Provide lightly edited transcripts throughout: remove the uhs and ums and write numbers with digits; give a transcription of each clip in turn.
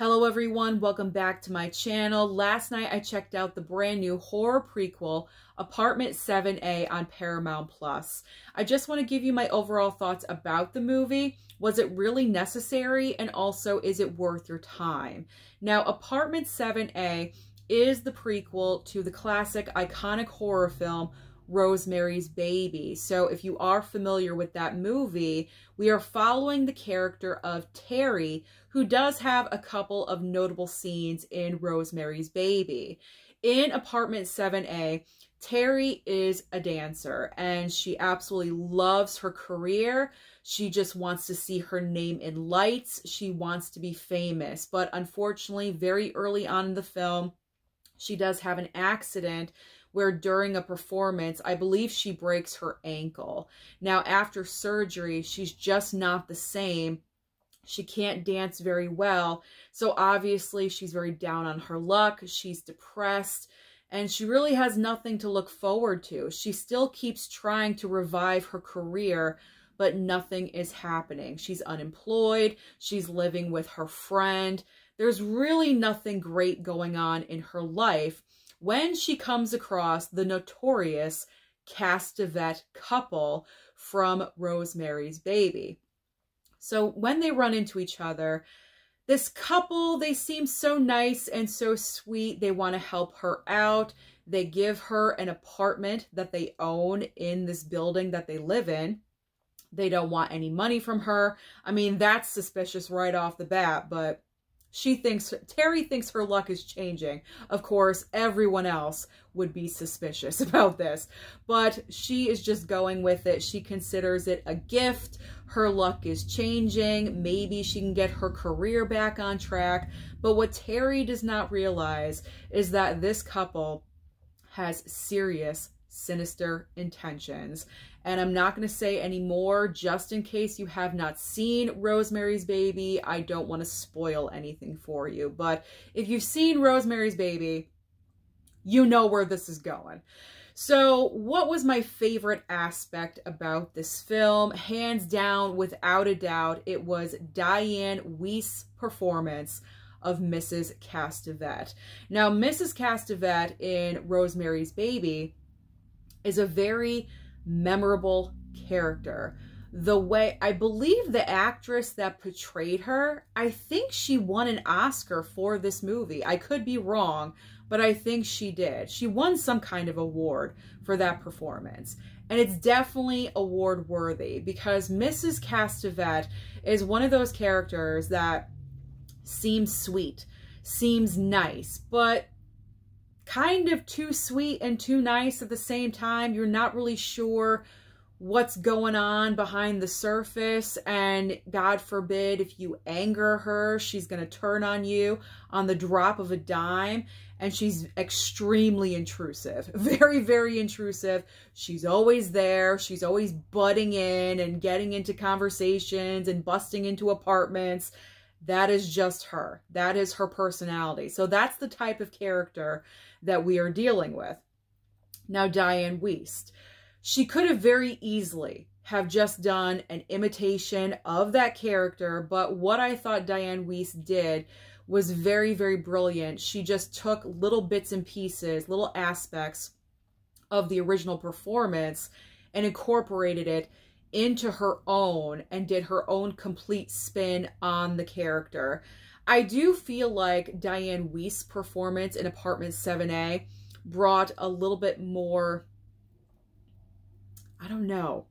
Hello everyone, welcome back to my channel. Last night I checked out the brand new horror prequel, Apartment 7A on Paramount Plus. I just want to give you my overall thoughts about the movie. Was it really necessary? And also, is it worth your time? Now, Apartment 7A is the prequel to the classic iconic horror film, Rosemary's Baby. So if you are familiar with that movie, we are following the character of Terry, who does have a couple of notable scenes in Rosemary's Baby. In Apartment 7A, Terry is a dancer and she absolutely loves her career. She just wants to see her name in lights. She wants to be famous. But unfortunately, very early on in the film, she does have an accident where during a performance, I believe she breaks her ankle. Now, after surgery, she's just not the same. She can't dance very well. So obviously, she's very down on her luck. She's depressed. And she really has nothing to look forward to. She still keeps trying to revive her career, but nothing is happening. She's unemployed. She's living with her friend. There's really nothing great going on in her life when she comes across the notorious Castevet couple from Rosemary's Baby. So when they run into each other, this couple, they seem so nice and so sweet. They want to help her out. They give her an apartment that they own in this building that they live in. They don't want any money from her. I mean, that's suspicious right off the bat, but Terry thinks her luck is changing. Of course, everyone else would be suspicious about this, but she is just going with it. She considers it a gift. Her luck is changing. Maybe she can get her career back on track. But what Terry does not realize is that this couple has serious, sinister intentions. And I'm not going to say any more just in case you have not seen Rosemary's Baby. I don't want to spoil anything for you. But if you've seen Rosemary's Baby, you know where this is going. So what was my favorite aspect about this film? Hands down, without a doubt, it was Diane Weiss's performance of Mrs. Castevet. Now, Mrs. Castevet in Rosemary's Baby is a very memorable character. The way, I believe the actress that portrayed her, I think she won an Oscar for this movie. I could be wrong, but I think she did. She won some kind of award for that performance. And it's definitely award worthy because Mrs. Castevet is one of those characters that seems sweet, seems nice, but kind of too sweet and too nice at the same time. You're not really sure what's going on behind the surface, and God forbid if you anger her, she's going to turn on you on the drop of a dime, and she's extremely intrusive. Very, very intrusive. She's always there. She's always butting in and getting into conversations and busting into apartments. That is just her. That is her personality. So that's the type of character that we are dealing with. Now, Diane Weiss, she could have very easily have just done an imitation of that character, but what I thought Diane Weiss did was very, very brilliant. She just took little bits and pieces, little aspects of the original performance and incorporated it into her own and did her own complete spin on the character. I do feel like Diane Weiss's performance in Apartment 7A brought a little bit more, I don't know,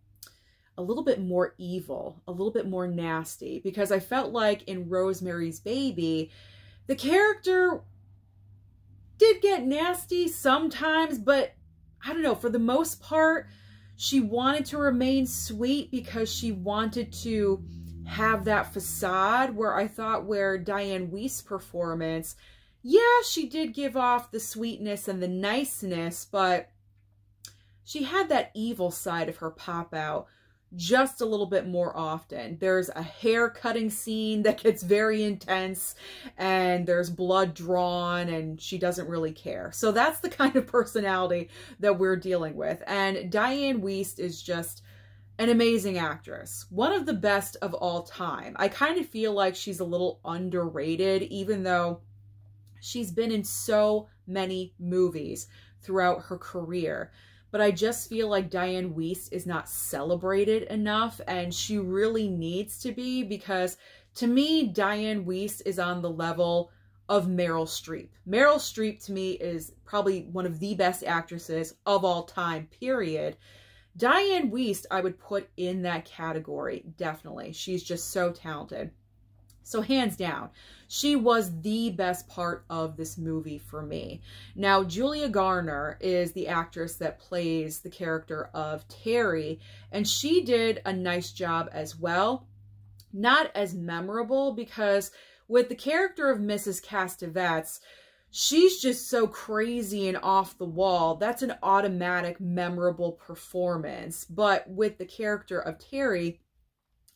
a little bit more evil, a little bit more nasty, because I felt like in Rosemary's Baby, the character did get nasty sometimes, but I don't know, for the most part, she wanted to remain sweet because she wanted to have that facade, where I thought where Diane Weiss's performance, yeah, she did give off the sweetness and the niceness, but she had that evil side of her pop out just a little bit more often. There's a hair cutting scene that gets very intense and there's blood drawn and she doesn't really care. So that's the kind of personality that we're dealing with. And Diane Weiss is just An amazing actress. One of the best of all time. I kind of feel like she's a little underrated, even though she's been in so many movies throughout her career. But I just feel like Diane Wiest is not celebrated enough, and she really needs to be, because to me, Diane Wiest is on the level of Meryl Streep. Meryl Streep to me is probably one of the best actresses of all time, period. Diane Wiest I would put in that category, definitely. She's just so talented. So hands down, she was the best part of this movie for me. Now, Julia Garner is the actress that plays the character of Terry, and she did a nice job as well. Not as memorable, because with the character of Mrs. Castevetz, she's just so crazy and off the wall. That's an automatic memorable performance. But with the character of Terry,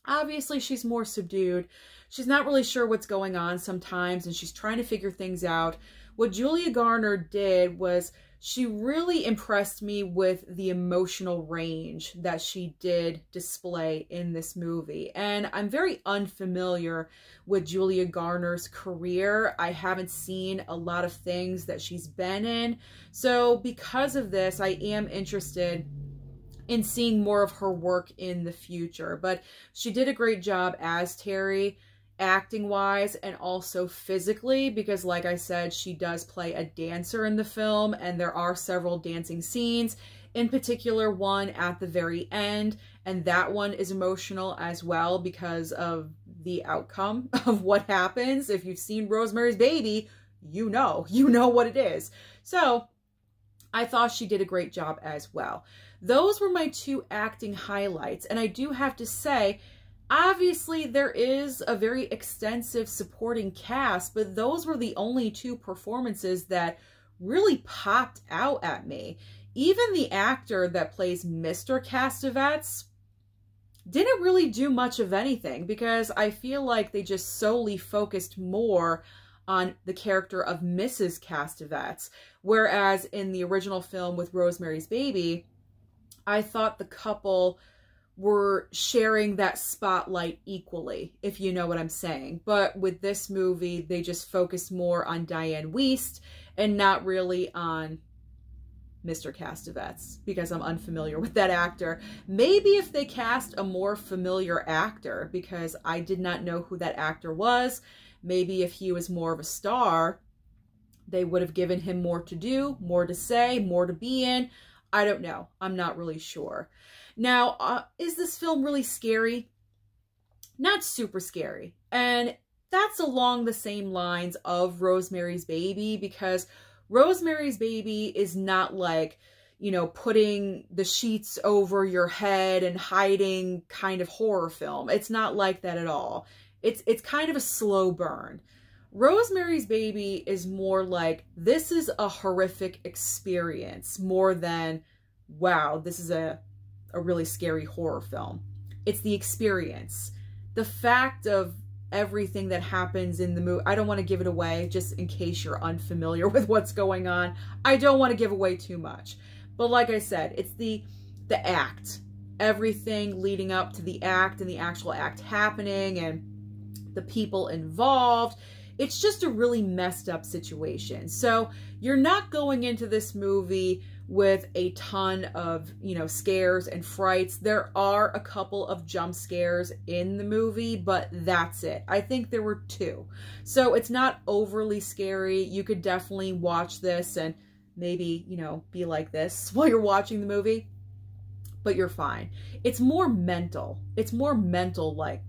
obviously she's more subdued. She's not really sure what's going on sometimes, and she's trying to figure things out. What Julia Garner did was she really impressed me with the emotional range that she did display in this movie. And I'm very unfamiliar with Julia Garner's career. I haven't seen a lot of things that she's been in. So because of this, I am interested in seeing more of her work in the future. But she did a great job as Terry, acting-wise and also physically, because like I said, she does play a dancer in the film, and there are several dancing scenes, in particular one at the very end, and that one is emotional as well because of the outcome of what happens. If you've seen Rosemary's Baby, you know what it is. So I thought she did a great job as well. Those were my two acting highlights, and I do have to say, obviously, there is a very extensive supporting cast, but those were the only two performances that really popped out at me. Even the actor that plays Mr. Castevetz didn't really do much of anything, because I feel like they just solely focused more on the character of Mrs. Castevetz, whereas in the original film with Rosemary's Baby, I thought the couple were sharing that spotlight equally, if you know what I'm saying. But with this movie, they just focused more on Diane Wiest and not really on Mr. Castevetz, because I'm unfamiliar with that actor. Maybe if they cast a more familiar actor, because I did not know who that actor was, maybe if he was more of a star, they would have given him more to do, more to say, more to be in. I don't know. I'm not really sure. Now, is this film really scary? Not super scary. And that's along the same lines of Rosemary's Baby, because Rosemary's Baby is not like, you know, putting the sheets over your head and hiding kind of horror film. It's not like that at all. It's kind of a slow burn. Rosemary's Baby is more like, this is a horrific experience more than, wow, this is a really scary horror film. It's the experience. The fact of everything that happens in the movie. I don't want to give it away, just in case you're unfamiliar with what's going on. I don't want to give away too much. But like I said, it's the act. Everything leading up to the act and the actual act happening and the people involved. It's just a really messed up situation. So you're not going into this movie with a ton of, you know, scares and frights. There are a couple of jump scares in the movie, but that's it. I think there were 2. So it's not overly scary. You could definitely watch this and maybe, you know, be like this while you're watching the movie, but you're fine. It's more mental. It's more mental, like,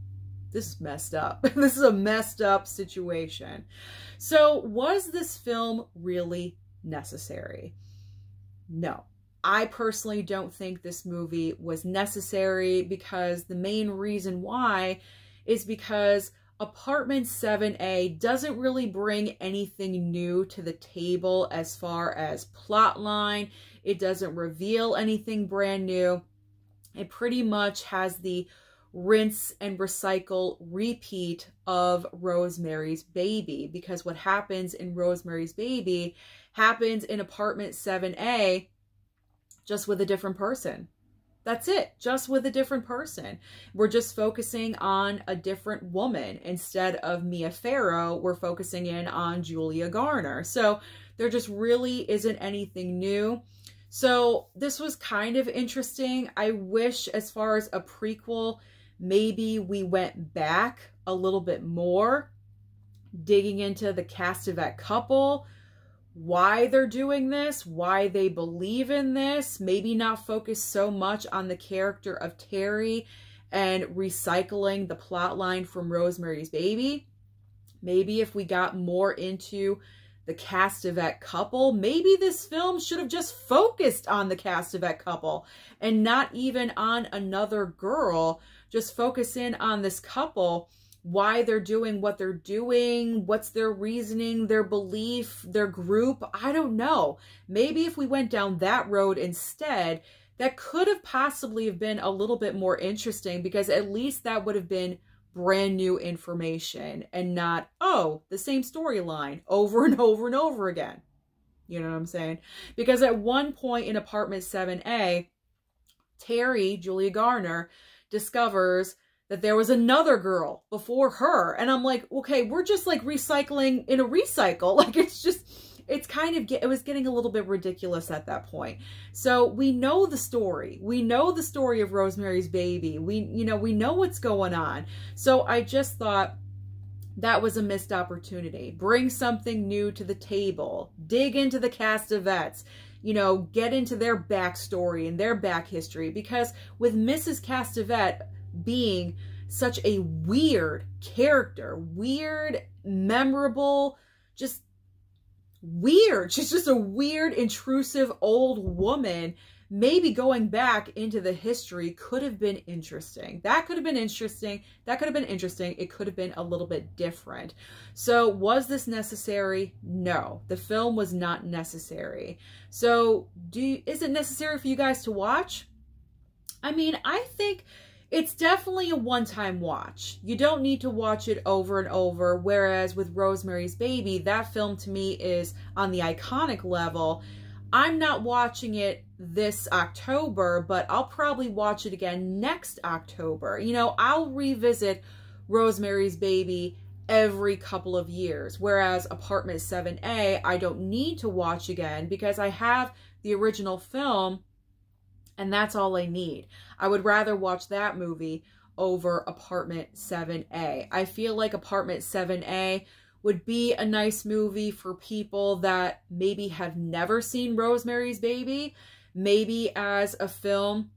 this is messed up. This is a messed up situation. So was this film really necessary? No. I personally don't think this movie was necessary, because the main reason why is because Apartment 7A doesn't really bring anything new to the table as far as plotline. It doesn't reveal anything brand new. It pretty much has the rinse and recycle repeat of Rosemary's Baby, because what happens in Rosemary's Baby happens in Apartment 7A, just with a different person. That's it, just with a different person. We're just focusing on a different woman. Instead of Mia Farrow, we're focusing in on Julia Garner. So there just really isn't anything new. So this was kind of interesting. I wish, as far as a prequel, maybe we went back a little bit more, digging into the Castevet couple, why they're doing this, why they believe in this, maybe not focus so much on the character of Terry and recycling the plot line from Rosemary's Baby. Maybe if we got more into the Castevet couple, maybe this film should have just focused on the Castevet couple and not even on another girl. Just focus in on this couple, why they're doing what they're doing, what's their reasoning, their belief, their group. I don't know. Maybe if we went down that road instead, that could have possibly have been a little bit more interesting, because at least that would have been brand new information and not, oh, the same storyline over and over and over again. You know what I'm saying? Because at one point in Apartment 7A, Terry, Julia Garner, discovers that there was another girl before her. And I'm like, okay, we're just like recycling in a recycle. Like, it's just, it's kind of, it was getting a little bit ridiculous at that point. So we know the story. We know the story of Rosemary's Baby. We know what's going on. So I just thought that was a missed opportunity. Bring something new to the table. Dig into the Castevets. You know, get into their backstory and their back history. Because with Mrs. Castevet being such a weird character, weird, memorable, just weird. She's just a weird, intrusive old woman. Maybe going back into the history could have been interesting. That could have been interesting. That could have been interesting. It could have been a little bit different. So was this necessary? No, the film was not necessary. So is it necessary for you guys to watch? I mean, I think it's definitely a one-time watch. You don't need to watch it over and over, whereas with Rosemary's Baby, that film to me is on the iconic level. I'm not watching it this October, but I'll probably watch it again next October. You know, I'll revisit Rosemary's Baby every couple of years, whereas Apartment 7A, I don't need to watch again because I have the original film and that's all I need. I would rather watch that movie over Apartment 7A. I feel like Apartment 7A would be a nice movie for people that maybe have never seen Rosemary's Baby, maybe as a film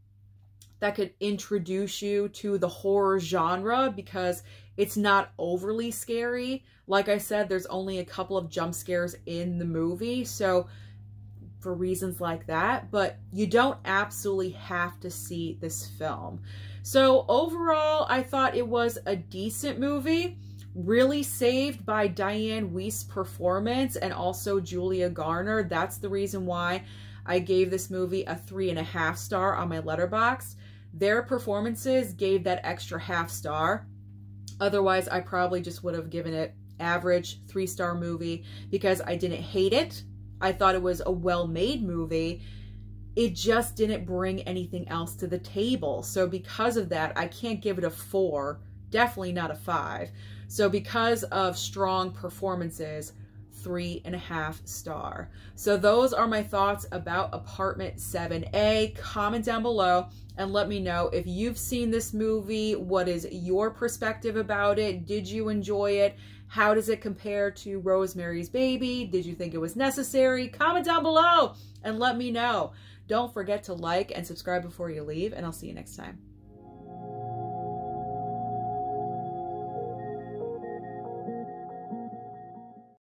that could introduce you to the horror genre because it's not overly scary. Like I said, there's only a couple of jump scares in the movie, so for reasons like that, but you don't absolutely have to see this film. So overall, I thought it was a decent movie, really saved by Diane Weist's performance and also Julia Garner. That's the reason why I gave this movie a 3.5 star on my Letterboxd. Their performances gave that extra half star. Otherwise, I probably just would have given it average 3-star movie because I didn't hate it. I thought it was a well-made movie. It just didn't bring anything else to the table. So because of that, I can't give it a 4, definitely not a 5. So because of strong performances, 3.5 star. So those are my thoughts about Apartment 7A. Comment down below and let me know if you've seen this movie. What is your perspective about it? Did you enjoy it? How does it compare to Rosemary's Baby? Did you think it was necessary? Comment down below and let me know. Don't forget to like and subscribe before you leave, and I'll see you next time.